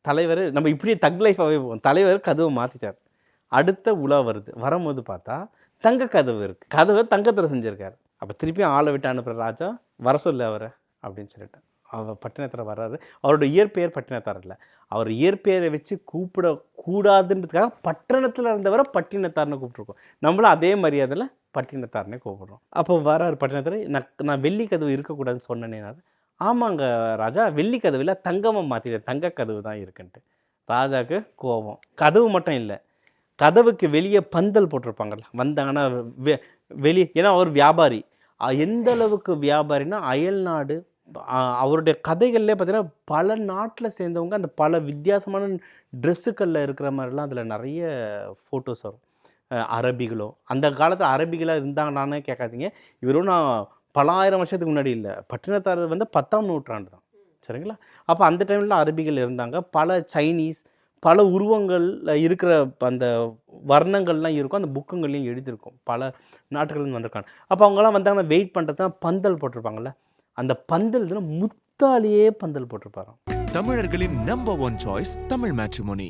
தலைவர் நம்ம இப்படியே தக் லைஃபாகவே போவோம். தலைவர் கதவை மாற்றிட்டார். அடுத்த உலா வருது. வரும்போது பார்த்தா தங்க கதவு இருக்குது. கதவை தங்கத்தில் செஞ்சுருக்காரு. அப்போ திருப்பியும் ஆளை விட்டு அனுப்புகிற ராஜா வர சொல்லு அவரை அப்படின்னு சொல்லிட்டு அவர் பட்டினத்தார் வர்றாரு. அவரோட இயற்பெயர் பட்டினத்தார் இல்லை. அவர் இயற்பெயரை வச்சு கூப்பிடக்கூடாதுன்றதுக்காக பட்டணத்தில் இருந்தவரை பட்டினத்தார்னு கூப்பிட்ருக்கோம். நம்மளும் அதே மரியாதையில் பட்டினத்தார்னே கூப்பிடுறோம். அப்போ வராரு பட்டினத்தார். நான் வெள்ளி கதவு இருக்கக்கூடாதுன்னு சொன்னேனே. ஆமாங்க ராஜா, வெள்ளி கதவில் தங்கமாக மாற்றிட்டேன், தங்க கதவு தான் இருக்குன்ட்டு. ராஜாவுக்கு கோபம். கதவு மட்டும் இல்லை, கதவுக்கு வெளியே பந்தல் போட்டிருப்பாங்கள்ல, வந்தாங்கன்னா வெளியே. ஏன்னா அவர் வியாபாரி. எந்த அளவுக்கு வியாபாரின்னா அயல் நாடு. அவருடைய கதைகள்லேயே பார்த்தீங்கன்னா பல நாட்டில் சேர்ந்தவங்க அந்த பல வித்தியாசமான ட்ரெஸ்ஸுக்களில் இருக்கிற மாதிரிலாம் அதில் நிறைய ஃபோட்டோஸ் வரும். அரபிகளோ, அந்த காலத்தில் அரபிகளாக இருந்தாங்கன்னானே கேட்காதீங்க. இவரும் நான் பல ஆயிரம் வருஷத்துக்கு முன்னாடி இல்லை, பட்டினத்தார் வந்து 10ஆம் நூற்றாண்டு தான், சரிங்களா? அப்போ அந்த டைமில் அரபிகள் இருந்தாங்க. பல சைனீஸ், பல உருவங்கள் இருக்கிற அந்த வர்ணங்கள்லாம் இருக்கும். அந்த புக்குங்கள்லையும் எழுதியிருக்கும். பல நாட்டுகள்லேருந்து வந்திருக்காங்க. அப்போ அவங்களாம் வந்தாங்கன்னா வெயிட் பண்ணுறது தான் பந்தல் போட்டிருப்பாங்கள்ல, அந்த பந்தல் முத்தாலேயே பந்தல் போட்டிருப்பாராம். தமிழர்களின் நம்பர் 1 சாய்ஸ் தமிழ் மேட்ரிமோனி.